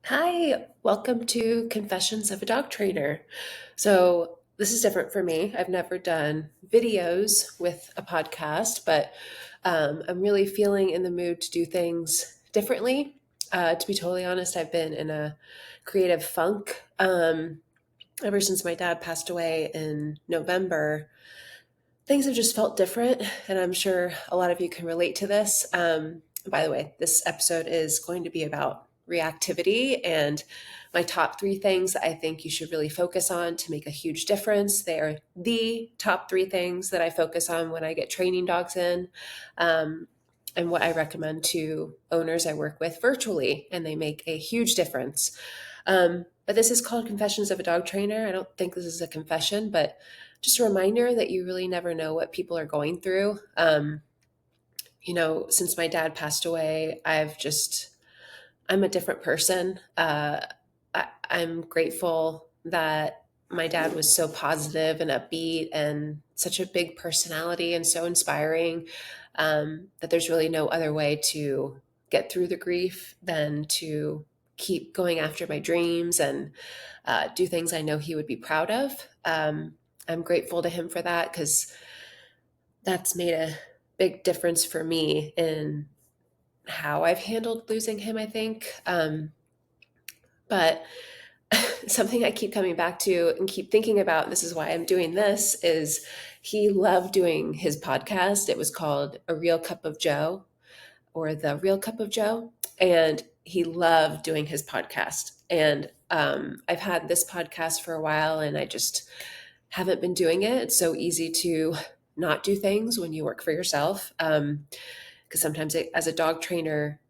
Hi, welcome to Confessions of a Dog Trainer. So, this is different for me. I've never done videos with a podcast, but I'm really feeling in the mood to do things differently. To be totally honest, I've been in a creative funk ever since my dad passed away in November. Things have just felt different, and I'm sure a lot of you can relate to this. By the way, this episode is going to be about reactivity and my top three things that I think you should really focus on to make a huge difference. They are the top three things that I focus on when I get training dogs in, and what I recommend to owners I work with virtually, and they make a huge difference. But this is called Confessions of a Dog Trainer. I don't think this is a confession, but just a reminder that you really never know what people are going through. Since my dad passed away, I'm a different person. I'm grateful that my dad was so positive and upbeat and such a big personality and so inspiring, that there's really no other way to get through the grief than to keep going after my dreams and do things I know he would be proud of. I'm grateful to him for that because that's made a big difference for me in how I've handled losing him, I think. But something I keep coming back to and keep thinking about, this is why I'm doing this, is he loved doing his podcast. It was called A Real Cup of Joe or The Real Cup of Joe. And he loved doing his podcast. And I've had this podcast for a while and I just haven't been doing it. It's so easy to not do things when you work for yourself. Because sometimes as a dog trainer,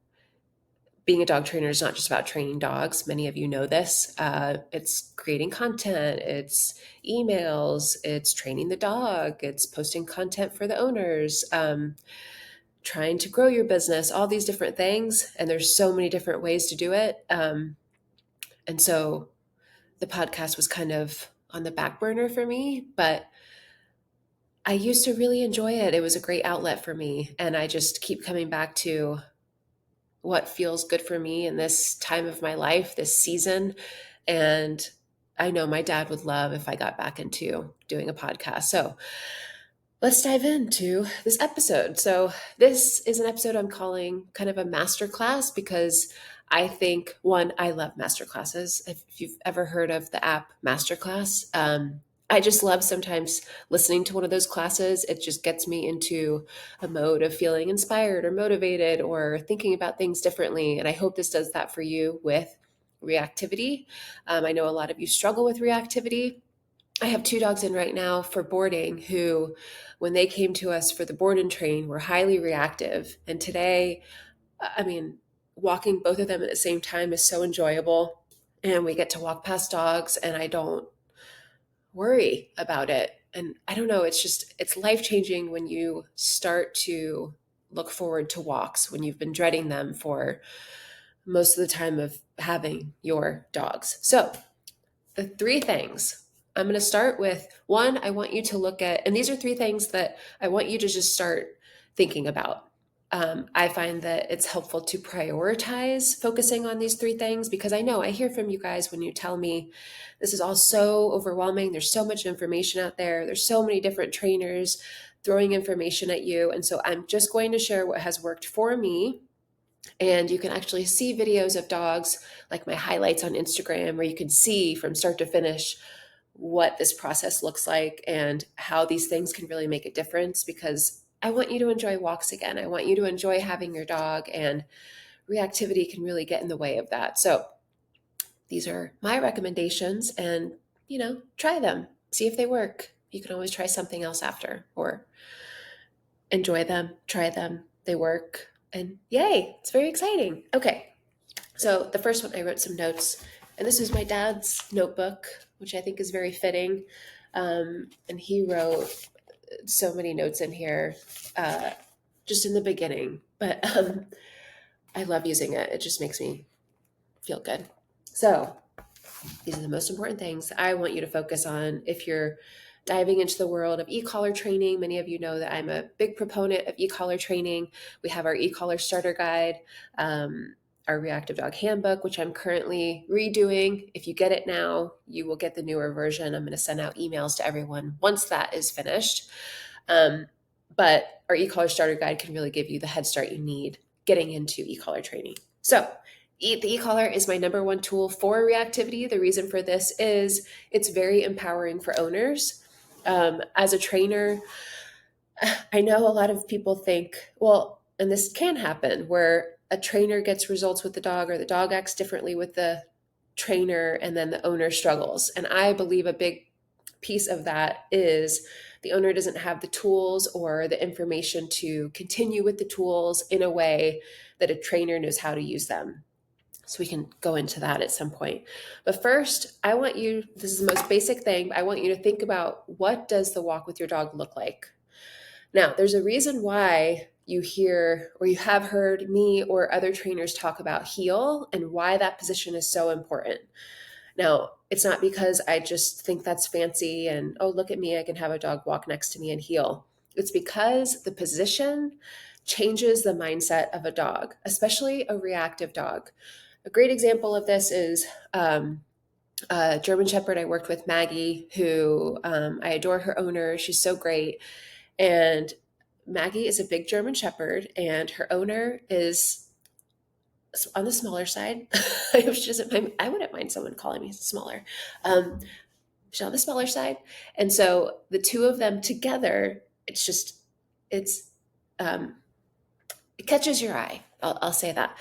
being a dog trainer is not just about training dogs. Many of you know this. It's creating content, it's emails, it's training the dog, it's posting content for the owners, trying to grow your business, all these different things. And there's so many different ways to do it. And so the podcast was kind of on the back burner for me, but I used to really enjoy it. It was a great outlet for me. And I just keep coming back to what feels good for me in this time of my life, this season. And I know my dad would love if I got back into doing a podcast. So let's dive into this episode. So this is an episode I'm calling kind of a masterclass because I think, one, I love masterclasses. If you've ever heard of the app Masterclass, I just love sometimes listening to one of those classes. It just gets me into a mode of feeling inspired or motivated or thinking about things differently. And I hope this does that for you with reactivity. I know a lot of you struggle with reactivity. I have two dogs in right now for boarding who, when they came to us for the board and train, were highly reactive. And today, I mean, walking both of them at the same time is so enjoyable. And we get to walk past dogs and I don't worry about it. And I don't know, it's life changing when you start to look forward to walks when you've been dreading them for most of the time of having your dogs. So, the three things I'm going to start with, one, I want you to look at, and these are three things that I want you to just start thinking about. I find that it's helpful to prioritize focusing on these three things because I hear from you guys when you tell me this is all so overwhelming. There's so much information out there. There's so many different trainers throwing information at you. And so I'm just going to share what has worked for me. And you can actually see videos of dogs, like my highlights on Instagram, where you can see from start to finish what this process looks like and how these things can really make a difference because I want you to enjoy walks again. I want you to enjoy having your dog, and reactivity can really get in the way of that. So these are my recommendations and, try them, see if they work. You can always try something else after or enjoy them, try them, they work, and yay, it's very exciting. Okay, so the first one, I wrote some notes, and this was my dad's notebook, which I think is very fitting. And he wrote so many notes in here, just in the beginning, but I love using it. It just makes me feel good. So these are the most important things I want you to focus on if you're diving into the world of e-collar training. Many of you know that I'm a big proponent of e-collar training. We have our e-collar starter guide. our Reactive Dog Handbook, which I'm currently redoing. If you get it now, you will get the newer version. I'm going to send out emails to everyone once that is finished. But our e-collar starter guide can really give you the head start you need getting into e-collar training. So the e-collar is my number one tool for reactivity. The reason for this is it's very empowering for owners. As a trainer, I know a lot of people think, well, and this can happen where a trainer gets results with the dog or the dog acts differently with the trainer and then the owner struggles. And I believe a big piece of that is the owner doesn't have the tools or the information to continue with the tools in a way that a trainer knows how to use them. So we can go into that at some point. But first, I want you, this is the most basic thing, I want you to think about, what does the walk with your dog look like? Now, there's a reason why you hear or you have heard me or other trainers talk about heel and why that position is so important. Now, it's not because I just think that's fancy and, oh, look at me, I can have a dog walk next to me and heel. It's because the position changes the mindset of a dog, especially a reactive dog. A great example of this is a German Shepherd I worked with, Maggie, who I adore her owner. She's so great. And Maggie is a big German Shepherd, and her owner is on the smaller side. I hope she doesn't mind. I wouldn't mind someone calling me smaller. She's on the smaller side. And so the two of them together, it's, it catches your eye. I'll say that.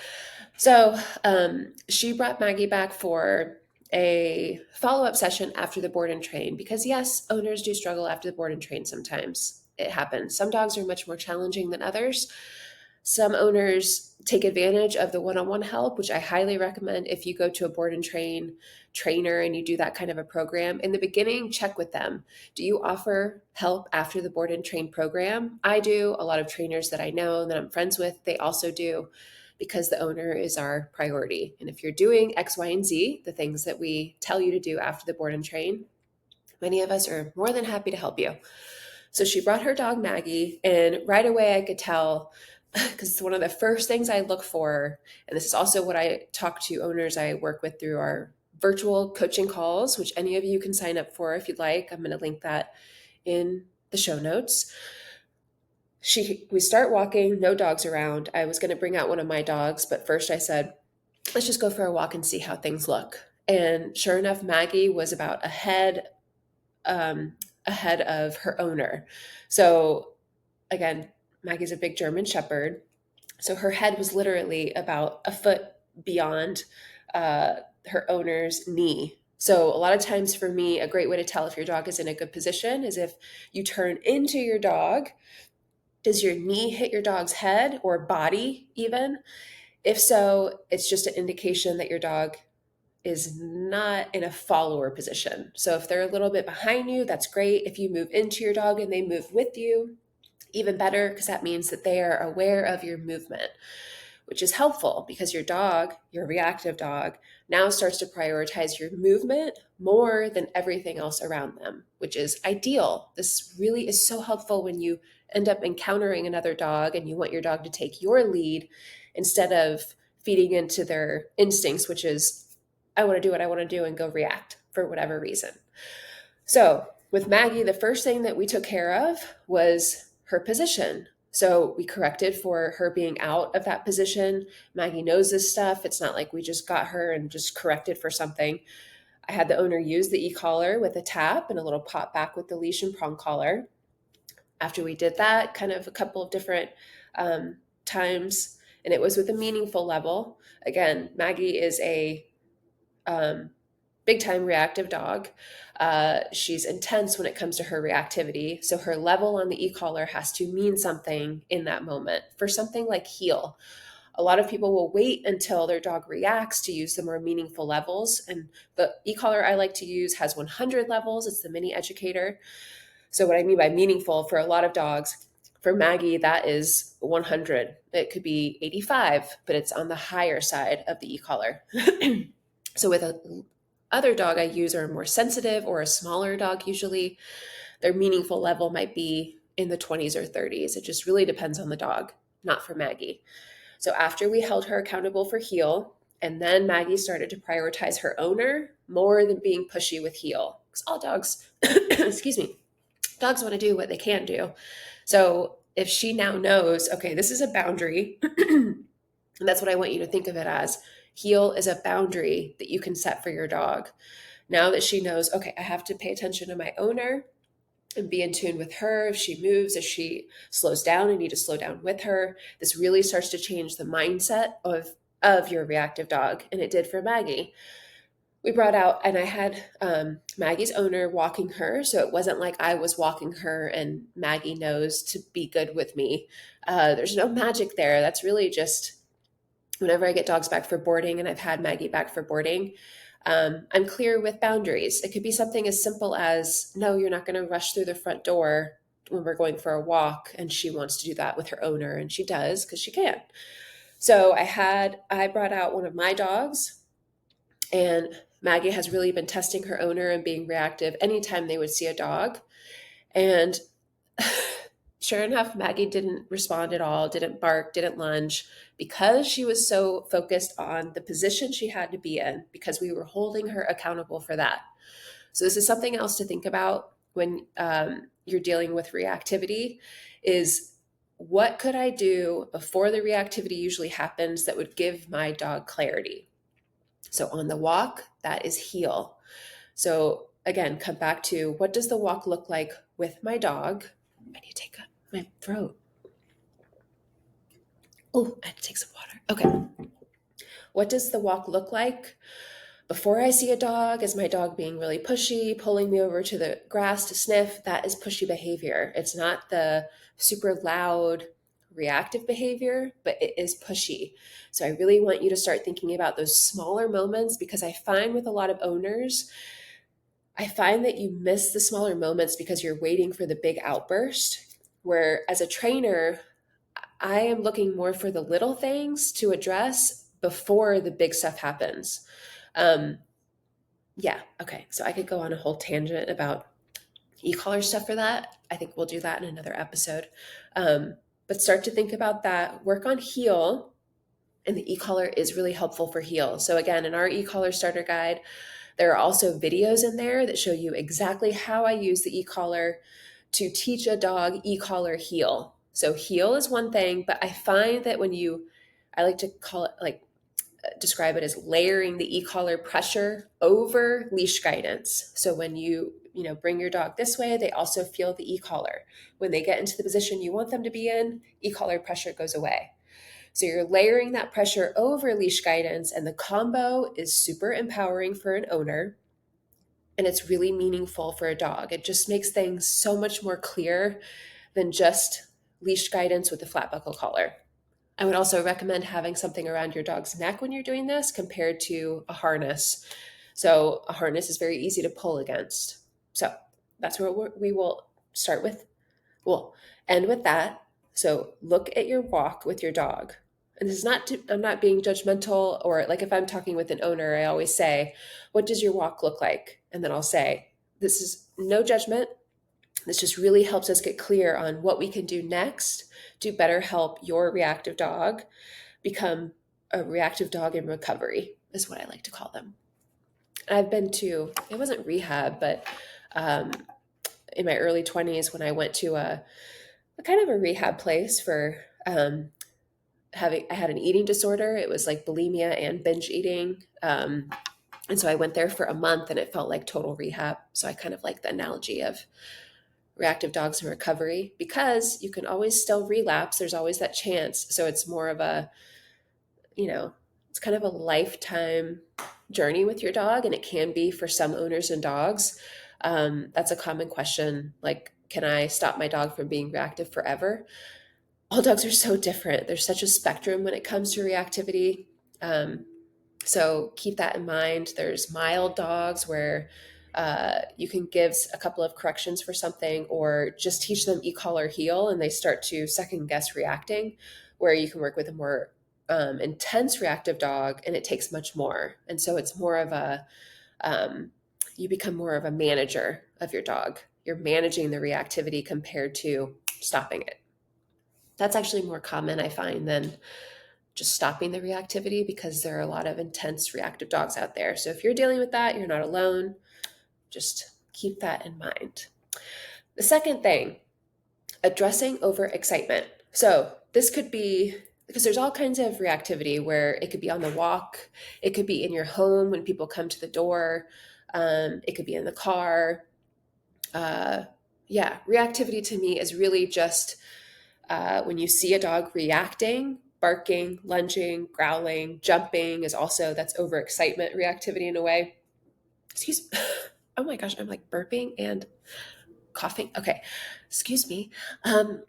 So she brought Maggie back for a follow-up session after the board and train, because yes, owners do struggle after the board and train sometimes. It happens. Some dogs are much more challenging than others. Some owners take advantage of the one-on-one help, which I highly recommend. If you go to a board and train trainer and you do that kind of a program, in the beginning, check with them. Do you offer help after the board and train program? I do. A lot of trainers that I know and that I'm friends with, they also do, because the owner is our priority. And if you're doing X, Y, and Z, the things that we tell you to do after the board and train, many of us are more than happy to help you. So she brought her dog Maggie, and right away I could tell, because it's one of the first things I look for, and this is also what I talk to owners I work with through our virtual coaching calls, which any of you can sign up for if you'd like. I'm going to link that in the show notes. We start walking, no dogs around. I was going to bring out one of my dogs, but first I said, let's just go for a walk and see how things look. And sure enough, Maggie was about ahead of her owner. So again, Maggie's a big German Shepherd. So her head was literally about a foot beyond her owner's knee. So a lot of times for me, a great way to tell if your dog is in a good position is if you turn into your dog. Does your knee hit your dog's head or body even? If so, it's just an indication that your dog is not in a follower position. So if they're a little bit behind you, that's great. If you move into your dog and they move with you, even better, because that means that they are aware of your movement, which is helpful because your dog, your reactive dog, now starts to prioritize your movement more than everything else around them, which is ideal. This really is so helpful when you end up encountering another dog and you want your dog to take your lead instead of feeding into their instincts, which is, I want to do what I want to do and go react for whatever reason. So with Maggie, the first thing that we took care of was her position. So we corrected for her being out of that position. Maggie knows this stuff. It's not like we just got her and just corrected for something. I had the owner use the e-collar with a tap and a little pop back with the leash and prong collar. After we did that, kind of a couple of different times, and it was with a meaningful level. Again, Maggie is a big time reactive dog. She's intense when it comes to her reactivity. So her level on the e-collar has to mean something in that moment. For something like heel, a lot of people will wait until their dog reacts to use the more meaningful levels. And the e-collar I like to use has 100 levels. It's the mini educator. So what I mean by meaningful for a lot of dogs, for Maggie, that is 100. It could be 85, but it's on the higher side of the e-collar. So with other dog I use are more sensitive or a smaller dog, usually their meaningful level might be in the 20s or 30s. It just really depends on the dog, not for Maggie. So after we held her accountable for heel, and then Maggie started to prioritize her owner more than being pushy with heel. Because all dogs, excuse me, dogs want to do what they can do. So if she now knows, okay, this is a boundary, and that's what I want you to think of it as. Heel is a boundary that you can set for your dog. Now that she knows, okay, I have to pay attention to my owner and be in tune with her. If she moves, if she slows down, I need to slow down with her. This really starts to change the mindset of your reactive dog. And it did for Maggie. We brought out, and I had Maggie's owner walking her. So it wasn't like I was walking her and Maggie knows to be good with me. There's no magic there. That's really just whenever I get dogs back for boarding, and I've had Maggie back for boarding, I'm clear with boundaries. It could be something as simple as, no, you're not going to rush through the front door when we're going for a walk. And she wants to do that with her owner, and she does because she can. So I brought out one of my dogs, and Maggie has really been testing her owner and being reactive anytime they would see a dog. And sure enough, Maggie didn't respond at all, didn't bark, didn't lunge, because she was so focused on the position she had to be in, because we were holding her accountable for that. So this is something else to think about when you're dealing with reactivity is, what could I do before the reactivity usually happens that would give my dog clarity? So on the walk, that is heel. So again, come back to, what does the walk look like with my dog? I need to take my throat. Oh, I had to take some water. Okay. What does the walk look like before I see a dog? Is my dog being really pushy, pulling me over to the grass to sniff? That is pushy behavior. It's not the super loud reactive behavior, but it is pushy. So I really want you to start thinking about those smaller moments, because I find with a lot of owners, I find that you miss the smaller moments because you're waiting for the big outburst. Where as a trainer, I am looking more for the little things to address before the big stuff happens. Um, yeah, okay. So I could go on a whole tangent about e-collar stuff for that. I think we'll do that in another episode. But start to think about that. Work on heel, and the e-collar is really helpful for heel. So again, in our e-collar starter guide, there are also videos in there that show you exactly how I use the e-collar to teach a dog e-collar heel. So heel is one thing, but I find that I like to call it, like, describe it as layering the e-collar pressure over leash guidance. So when you bring your dog this way, they also feel the e-collar. When they get into the position you want them to be in, e-collar pressure goes away. So you're layering that pressure over leash guidance, and the combo is super empowering for an owner, and it's really meaningful for a dog. It just makes things so much more clear than just leash guidance with the flat buckle collar. I would also recommend having something around your dog's neck when you're doing this compared to a harness. So a harness is very easy to pull against. So that's where we will start with. We'll end with that. So look at your walk with your dog. And this is I'm not being judgmental, or like if I'm talking with an owner, I always say, what does your walk look like? And then I'll say, this is no judgment. This just really helps us get clear on what we can do next to better help your reactive dog become a reactive dog in recovery, is what I like to call them. I've been to, it wasn't rehab, but in my early 20s, when I went to a kind of a rehab place for I had an eating disorder. It was like bulimia and binge eating. And so I went there for a month, and it felt like total rehab. So I kind of like the analogy of reactive dogs in recovery, because you can always still relapse. There's always that chance. So it's more of a, it's kind of a lifetime journey with your dog. And it can be for some owners and dogs. That's a common question. Like, can I stop my dog from being reactive forever? All dogs are so different. There's such a spectrum when it comes to reactivity. So keep that in mind. There's mild dogs where you can give a couple of corrections for something, or just teach them e-collar heel, and they start to second guess reacting, where you can work with a more intense reactive dog, and it takes much more. And so it's more of you become more of a manager of your dog. You're managing the reactivity compared to stopping it. That's actually more common, I find, than just stopping the reactivity, because there are a lot of intense reactive dogs out there. So if you're dealing with that, you're not alone. Just keep that in mind. The second thing, addressing overexcitement. So this could be, because there's all kinds of reactivity where it could be on the walk, it could be in your home when people come to the door, it could be in the car. Reactivity to me is really just when you see a dog reacting, barking, lunging, growling, jumping is also, that's overexcitement reactivity in a way. Excuse Oh my gosh, I'm like burping and coughing. Okay, excuse me. Um,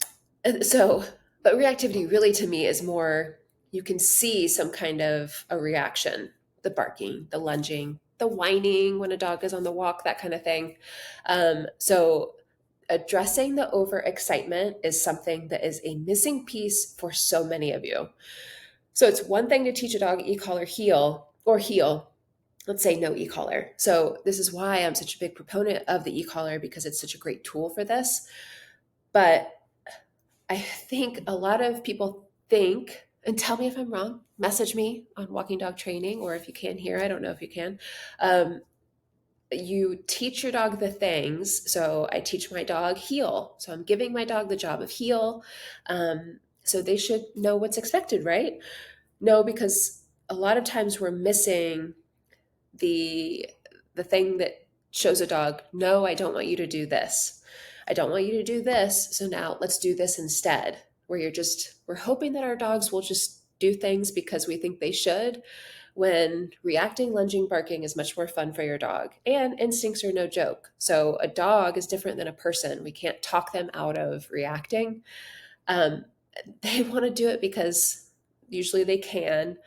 so, but reactivity really to me is more, you can see some kind of a reaction, the barking, the lunging, the whining when a dog is on the walk, that kind of thing. So, addressing the overexcitement is something that is a missing piece for so many of you. So, it's one thing to teach a dog e-collar heel or heel. Let's say no e-collar. So this is why I'm such a big proponent of the e-collar, because it's such a great tool for this. But I think a lot of people think, and tell me if I'm wrong, message me on Walking Dog Training, or if you can hear, I don't know if you can. You teach your dog the things. So I teach my dog heel. So I'm giving my dog the job of heel. So they should know what's expected, right? No, because a lot of times we're missing the thing that shows a dog, no, I don't want you to do this. I don't want you to do this. So now let's do this instead. Where we're hoping that our dogs will just do things because we think they should, when reacting, lunging, barking is much more fun for your dog. And instincts are no joke. So a dog is different than a person. We can't talk them out of reacting. Um, they want to do it because usually they can.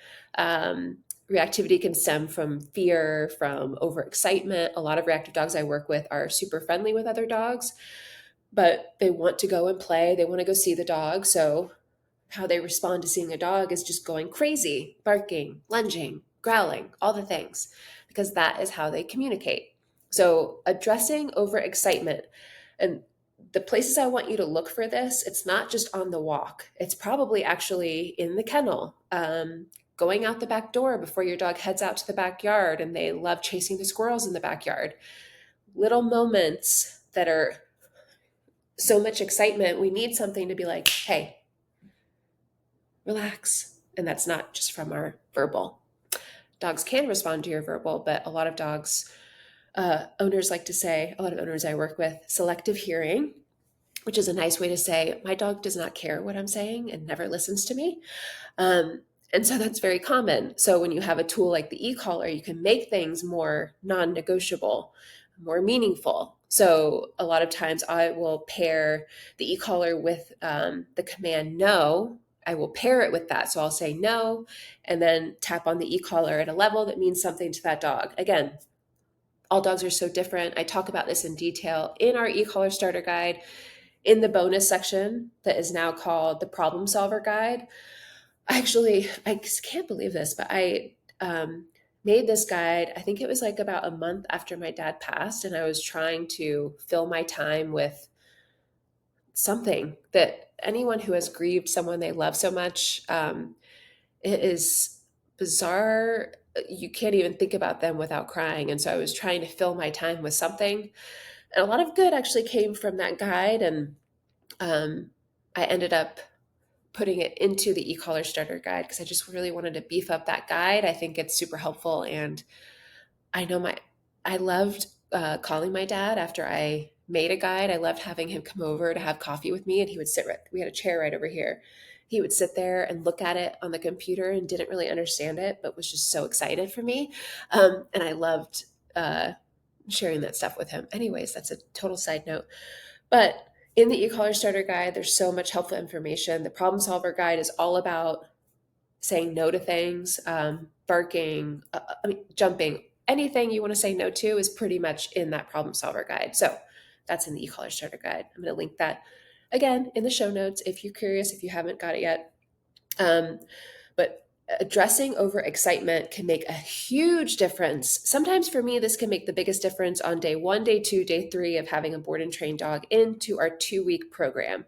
Reactivity can stem from fear, from overexcitement. A lot of reactive dogs I work with are super friendly with other dogs, but they want to go and play. They want to go see the dog. So how they respond to seeing a dog is just going crazy, barking, lunging, growling, all the things, because that is how they communicate. So addressing overexcitement, and the places I want you to look for this, it's not just on the walk. It's probably actually in the kennel, going out the back door before your dog heads out to the backyard, and they love chasing the squirrels in the backyard. Little moments that are so much excitement, we need something to be like, hey, relax. And that's not just from our verbal. Dogs can respond to your verbal, but a lot of dogs, owners like to say, a lot of owners I work with, selective hearing, which is a nice way to say, my dog does not care what I'm saying and never listens to me. And so that's very common. So when you have a tool like the e-collar, you can make things more non-negotiable, more meaningful. So a lot of times I will pair the e-collar with the command no. I will pair it with that. So I'll say no, and then tap on the e-collar at a level that means something to that dog. Again, all dogs are so different. I talk about this in detail in our e-collar starter guide, in the bonus section that is now called the problem solver guide. Actually, I can't believe this, but I made this guide, I think it was like about a month after my dad passed, and I was trying to fill my time with something that anyone who has grieved someone they love so much, it is bizarre. You can't even think about them without crying. And so I was trying to fill my time with something. And a lot of good actually came from that guide. And I ended up putting it into the e-collar starter guide because I just really wanted to beef up that guide. I think it's super helpful. And I know I loved calling my dad after I made a guide. I loved having him come over to have coffee with me, and he would we had a chair right over here. He would sit there and look at it on the computer and didn't really understand it, but was just so excited for me. And I loved sharing that stuff with him. Anyways, that's a total side note. But in the e-collar starter guide, there's so much helpful information. The problem solver guide is all about saying no to things, barking, jumping, anything you want to say no to is pretty much in that problem solver guide. So that's in the e-collar starter guide. I'm going to link that again in the show notes if you're curious, if you haven't got it yet. But addressing overexcitement can make a huge difference. Sometimes for me, this can make the biggest difference on day 1, day 2, day 3 of having a board and trained dog into our 2-week program.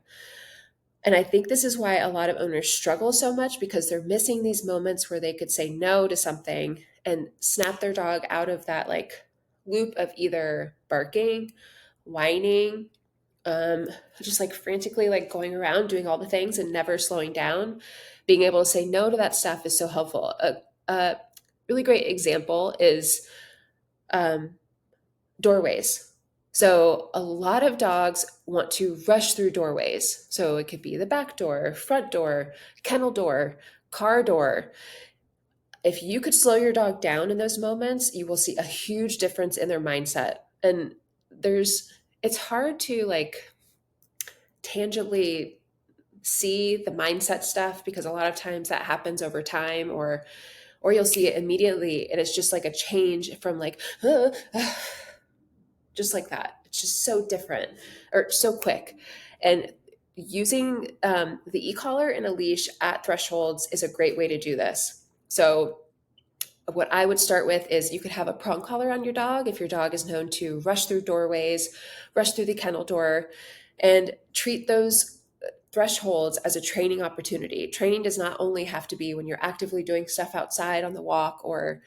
And I think this is why a lot of owners struggle so much, because they're missing these moments where they could say no to something and snap their dog out of that like loop of either barking, whining, um, just like frantically like going around doing all the things and never slowing down. Being able to say no to that stuff is so helpful. A really great example is um, doorways. So a lot of dogs want to rush through doorways. So it could be the back door, front door, kennel door, car door. If you could slow your dog down in those moments, you will see a huge difference in their mindset. And it's hard to like tangibly see the mindset stuff, because a lot of times that happens over time, or you'll see it immediately and it's just like a change from like just like that. It's just so different or so quick. And using the e-collar and a leash at thresholds is a great way to do this. So what I would start with is you could have a prong collar on your dog if your dog is known to rush through doorways, rush through the kennel door, and treat those thresholds as a training opportunity. Training does not only have to be when you're actively doing stuff outside on the walk, or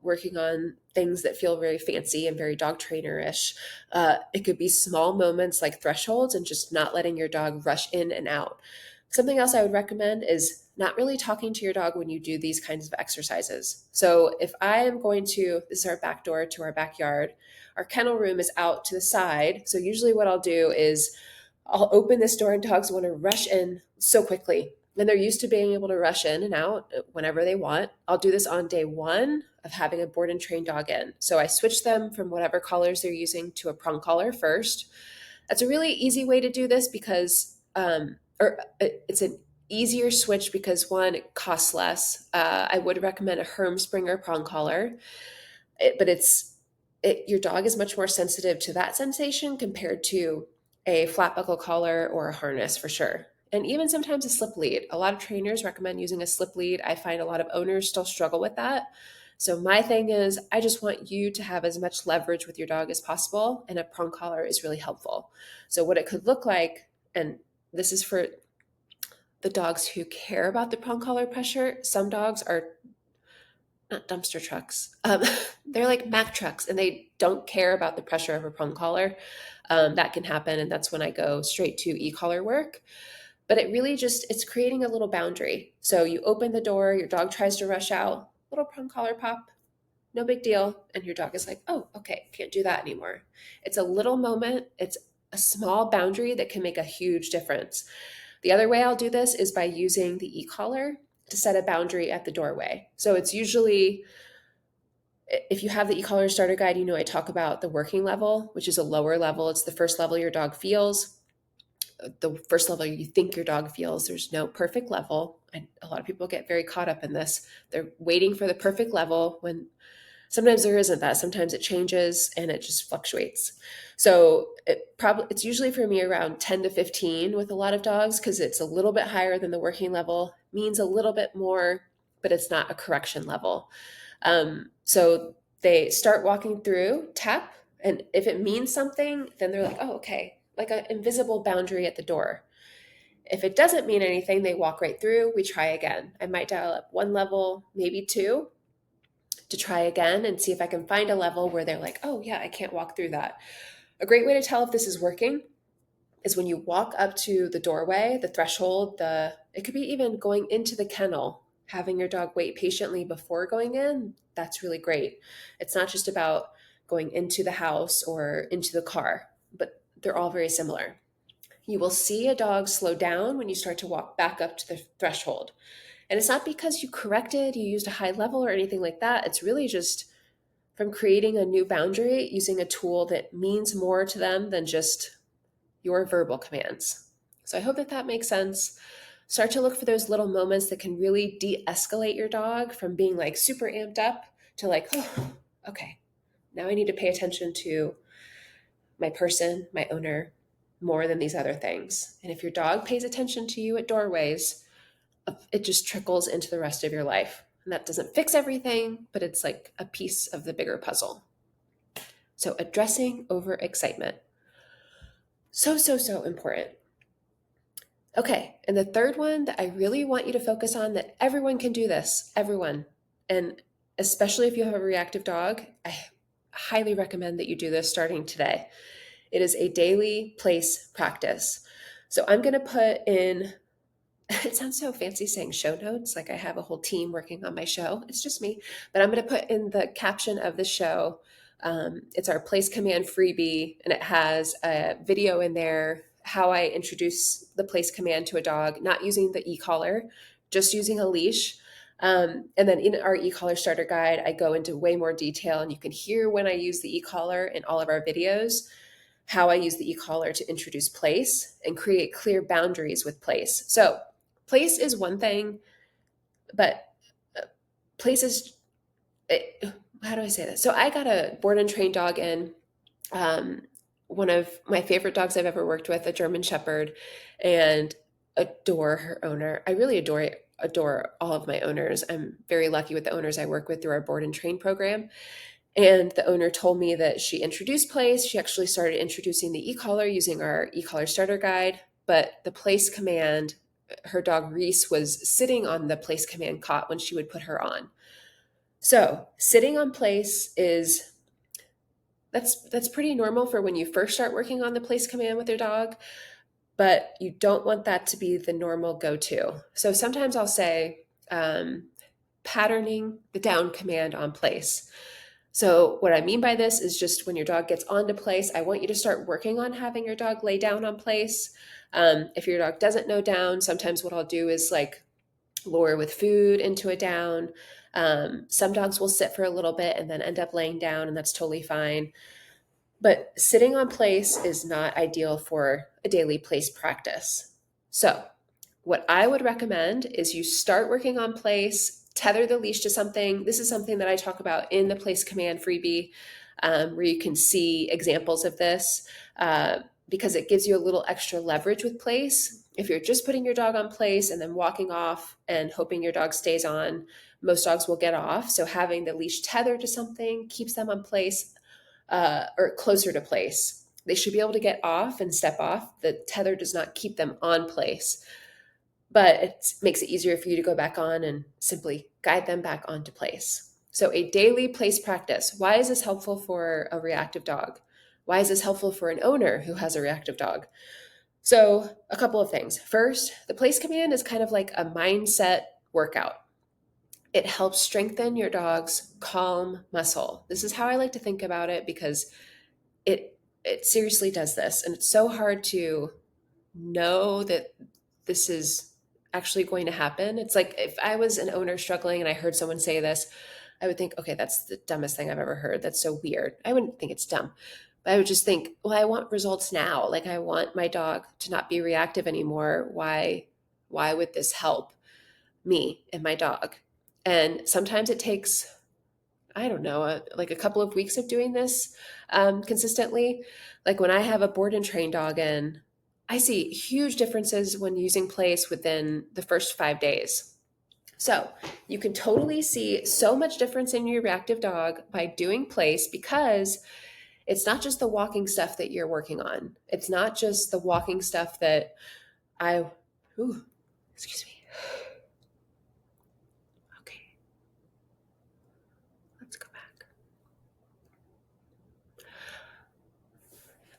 working on things that feel very fancy and very dog trainer-ish. It could be small moments like thresholds and just not letting your dog rush in and out. Something else I would recommend is not really talking to your dog when you do these kinds of exercises. So if I am going to, this is our back door to our backyard, our kennel room is out to the side. So usually what I'll do is I'll open this door and dogs want to rush in so quickly. And they're used to being able to rush in and out whenever they want. I'll do this on day one of having a board and trained dog in. So I switch them from whatever collars they're using to a prong collar first. That's a really easy way to do this because, it's an easier switch because one, it costs less. I would recommend a Hermspringer prong collar, but your dog is much more sensitive to that sensation compared to a flat buckle collar or a harness for sure. And even sometimes a slip lead. A lot of trainers recommend using a slip lead. I find a lot of owners still struggle with that. So my thing is, I just want you to have as much leverage with your dog as possible, and a prong collar is really helpful. So what it could look like, and this is for the dogs who care about the prong collar pressure. Some dogs are not dumpster trucks. They're like Mack trucks, and they don't care about the pressure of a prong collar. That can happen, and that's when I go straight to e-collar work. But it really it's creating a little boundary. So you open the door, your dog tries to rush out, little prong collar pop, no big deal. And your dog is like, oh, okay, can't do that anymore. It's a little moment. It's a small boundary that can make a huge difference. The other way I'll do this is by using the e-collar to set a boundary at the doorway. So it's usually, if you have the e-collar starter guide, I talk about the working level, which is a lower level. It's the first level your dog feels, the first level you think your dog feels. There's no perfect level. And a lot of people get very caught up in this. They're waiting for the perfect level when sometimes there isn't that. Sometimes it changes and it just fluctuates. So it's usually for me around 10 to 15 with a lot of dogs, because it's a little bit higher than the working level, means a little bit more, but it's not a correction level. So they start walking through, tap, and if it means something, then they're like, oh, okay, like an invisible boundary at the door. If it doesn't mean anything, they walk right through. We try again. I might dial up one level, maybe two, to try again and see if I can find a level where they're like, oh, yeah, I can't walk through that. A great way to tell if this is working is when you walk up to the doorway, the threshold, it could be even going into the kennel, having your dog wait patiently before going in. That's really great. It's not just about going into the house or into the car, but they're all very similar. You will see a dog slow down when you start to walk back up to the threshold. And it's not because you corrected, you used a high level or anything like that. It's really just from creating a new boundary using a tool that means more to them than just your verbal commands. So I hope that makes sense. Start to look for those little moments that can really de-escalate your dog from being like super amped up to like, oh, okay, now I need to pay attention to my person, my owner, more than these other things. And if your dog pays attention to you at doorways, it just trickles into the rest of your life. And that doesn't fix everything, but it's like a piece of the bigger puzzle. So addressing over excitement. So important. Okay, and the third one that I really want you to focus on, that everyone can do this, everyone. And especially if you have a reactive dog, I highly recommend that you do this starting today. It is a daily place practice. So I'm going to put in, it sounds so fancy saying show notes, like I have a whole team working on my show. It's just me. But I'm going to put in the caption of the show. It's our place command freebie, and it has a video in there how I introduce the place command to a dog, not using the e-collar, just using a leash. And then in our e-collar starter guide, I go into way more detail, and you can hear when I use the e-collar in all of our videos, how I use the e-collar to introduce place and create clear boundaries with place. So place is one thing, but place is, how do I say this? So I got a born and trained dog in, um, one of my favorite dogs I've ever worked with, a German Shepherd, and adore her owner. I really adore all of my owners. I'm very lucky with the owners I work with through our board and train program. And the owner told me that she introduced place. She actually started introducing the e-collar using our e-collar starter guide, but the place command, her dog Reese was sitting on the place command cot when she would put her on. So sitting on place is, that's pretty normal for when you first start working on the place command with your dog, but you don't want that to be the normal go-to. So sometimes I'll say, patterning the down command on place. So what I mean by this is just when your dog gets onto place, I want you to start working on having your dog lay down on place. If your dog doesn't know down, sometimes what I'll do is like lure with food into a down. Some dogs will sit for a little bit and then end up laying down, and that's totally fine. But sitting on place is not ideal for a daily place practice. So what I would recommend is you start working on place, tether the leash to something. This is something that I talk about in the place command freebie, where you can see examples of this, because it gives you a little extra leverage with place. If you're just putting your dog on place and then walking off and hoping your dog stays on, most dogs will get off. So having the leash tethered to something keeps them on place, or closer to place. They should be able to get off and step off. The tether does not keep them on place, but it makes it easier for you to go back on and simply guide them back onto place. So a daily place practice. Why is this helpful for a reactive dog? Why is this helpful for an owner who has a reactive dog? So a couple of things. First, the place command is kind of like a mindset workout. It helps strengthen your dog's calm muscle. This is how I like to think about it, because it seriously does this, and it's so hard to know that this is actually going to happen. It's like if I was an owner struggling and I heard someone say this, I would think, okay, that's the dumbest thing I've ever heard. That's so weird. I wouldn't think it's dumb, but I would just think, well, I want results now. Like I want my dog to not be reactive anymore. Why would this help me and my dog? And sometimes it takes, I don't know, like a couple of weeks of doing this, consistently. Like when I have a board and train dog in, I see huge differences when using place within the first 5 days. So you can totally see so much difference in your reactive dog by doing place, because it's not just the walking stuff that you're working on. It's not just the walking stuff that I, ooh, excuse me. Okay, let's go back.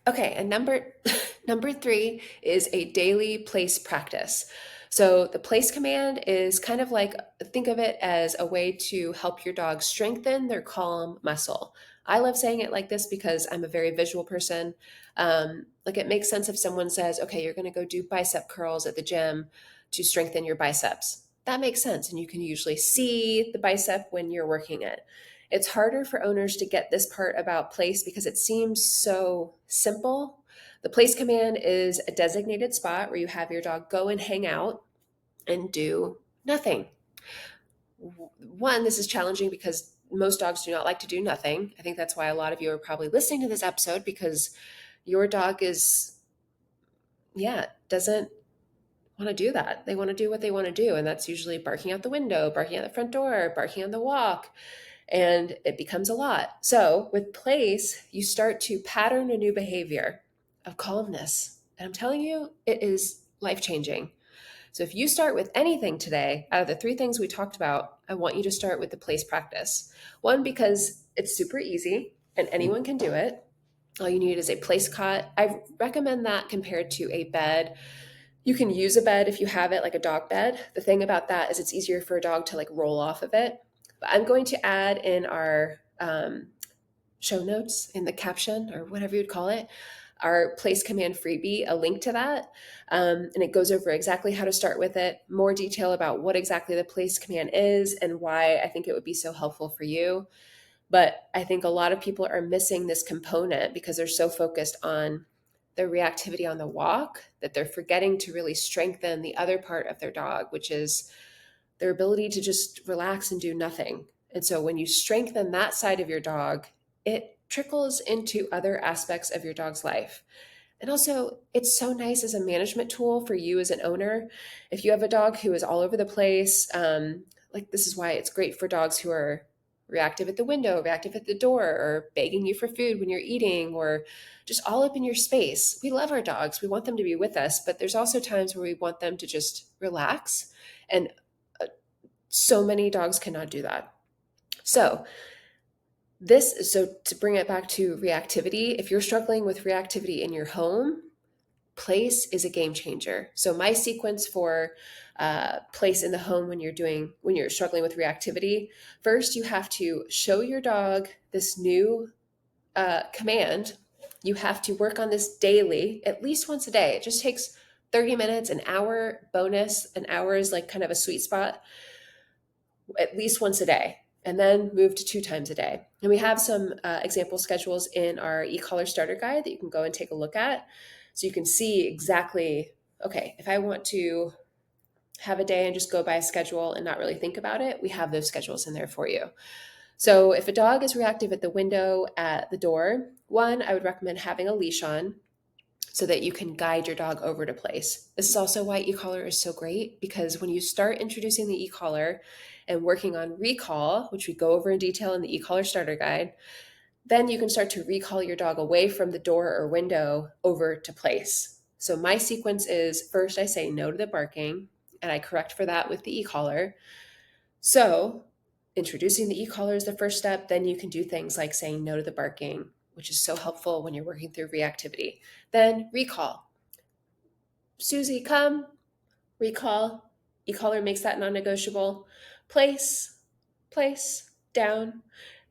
Okay, and number 3 is a daily place practice. So the place command is kind of like, think of it as a way to help your dog strengthen their calm muscle. I love saying it like this because I'm a very visual person. Like it makes sense if someone says, okay, you're going to go do bicep curls at the gym to strengthen your biceps. That makes sense, and you can usually see the bicep when you're working it. It's harder for owners to get this part about place because it seems so simple. The place command is a designated spot where you have your dog go and hang out and do nothing. One, this is challenging because most dogs do not like to do nothing. I think that's why a lot of you are probably listening to this episode, because your dog doesn't want to do that. They want to do what they want to do. And that's usually barking out the window, barking at the front door, barking on the walk, and it becomes a lot. So with place, you start to pattern a new behavior of calmness. And I'm telling you, it is life-changing. So if you start with anything today, out of the three things we talked about, I want you to start with the place practice. One, because it's super easy and anyone can do it. All you need is a place cot. I recommend that compared to a bed. You can use a bed if you have it, like a dog bed. The thing about that is it's easier for a dog to like roll off of it. But I'm going to add in our show notes in the caption or whatever you'd call it, our place command freebie, a link to that. And it goes over exactly how to start with it, more detail about what exactly the place command is and why I think it would be so helpful for you. But I think a lot of people are missing this component because they're so focused on the reactivity on the walk that they're forgetting to really strengthen the other part of their dog, which is their ability to just relax and do nothing. And so when you strengthen that side of your dog, it trickles into other aspects of your dog's life. And also, it's so nice as a management tool for you as an owner. If you have a dog who is all over the place, like this is why it's great for dogs who are reactive at the window, reactive at the door, or begging you for food when you're eating, or just all up in your space. We love our dogs. We want them to be with us, but there's also times where we want them to just relax. And so many dogs cannot do that. So to bring it back to reactivity, if you're struggling with reactivity in your home, place is a game changer. So my sequence for place in the home when you're struggling with reactivity, first you have to show your dog this new command. You have to work on this daily, at least once a day. It just takes 30 minutes, an hour bonus. An hour is like kind of a sweet spot, at least once a day, and then move to 2 times a day. And we have some example schedules in our e-collar starter guide that you can go and take a look at. So you can see exactly, okay, if I want to have a day and just go by a schedule and not really think about it, we have those schedules in there for you. So if a dog is reactive at the window, at the door, one, I would recommend having a leash on so that you can guide your dog over to place. This is also why e-collar is so great, because when you start introducing the e-collar and working on recall, which we go over in detail in the e-collar starter guide, then you can start to recall your dog away from the door or window over to place. So my sequence is, first I say no to the barking, and I correct for that with the e-collar. So introducing the e-collar is the first step. Then you can do things like saying no to the barking, which is so helpful when you're working through reactivity. Then recall. Susie, come. Recall. E-collar makes that non-negotiable. Place, down.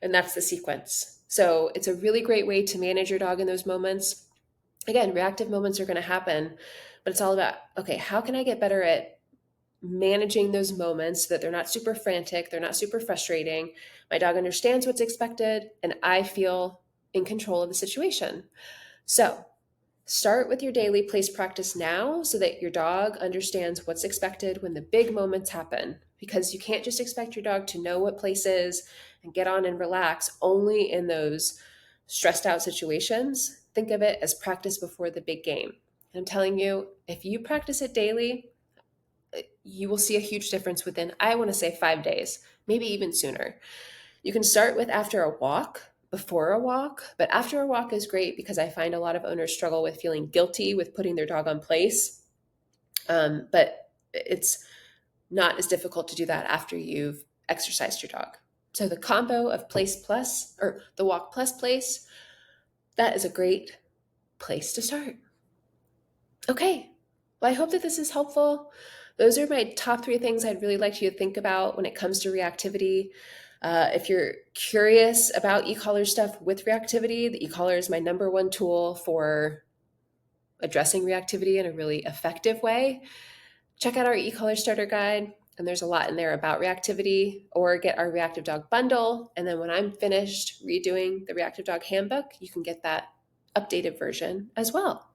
And that's the sequence. So it's a really great way to manage your dog in those moments. Again, reactive moments are going to happen, but it's all about, okay, how can I get better at managing those moments so that they're not super frantic, they're not super frustrating. My dog understands what's expected, and I feel in control of the situation. So start with your daily place practice now so that your dog understands what's expected when the big moments happen, because you can't just expect your dog to know what place is and get on and relax only in those stressed out situations. Think of it as practice before the big game. And I'm telling you, if you practice it daily, you will see a huge difference within, I want to say 5 days, maybe even sooner. You can start with after a walk, before a walk, but after a walk is great because I find a lot of owners struggle with feeling guilty with putting their dog on place. But it's not as difficult to do that after you've exercised your dog. So the combo of place plus, or the walk plus place, that is a great place to start. Okay, well, I hope that this is helpful. Those are my top 3 things I'd really like you to think about when it comes to reactivity. If you're curious about e-collar stuff with reactivity, the e-collar is my number 1 tool for addressing reactivity in a really effective way. Check out our e-collar starter guide, and there's a lot in there about reactivity, or get our reactive dog bundle. And then when I'm finished redoing the reactive dog handbook, you can get that updated version as well.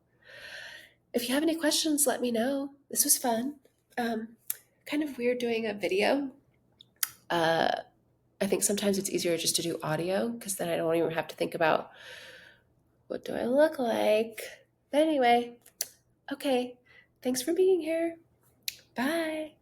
If you have any questions, let me know. This was fun. Kind of weird doing a video. I think sometimes it's easier just to do audio because then I don't even have to think about what do I look like. But anyway, okay. Thanks for being here. Bye.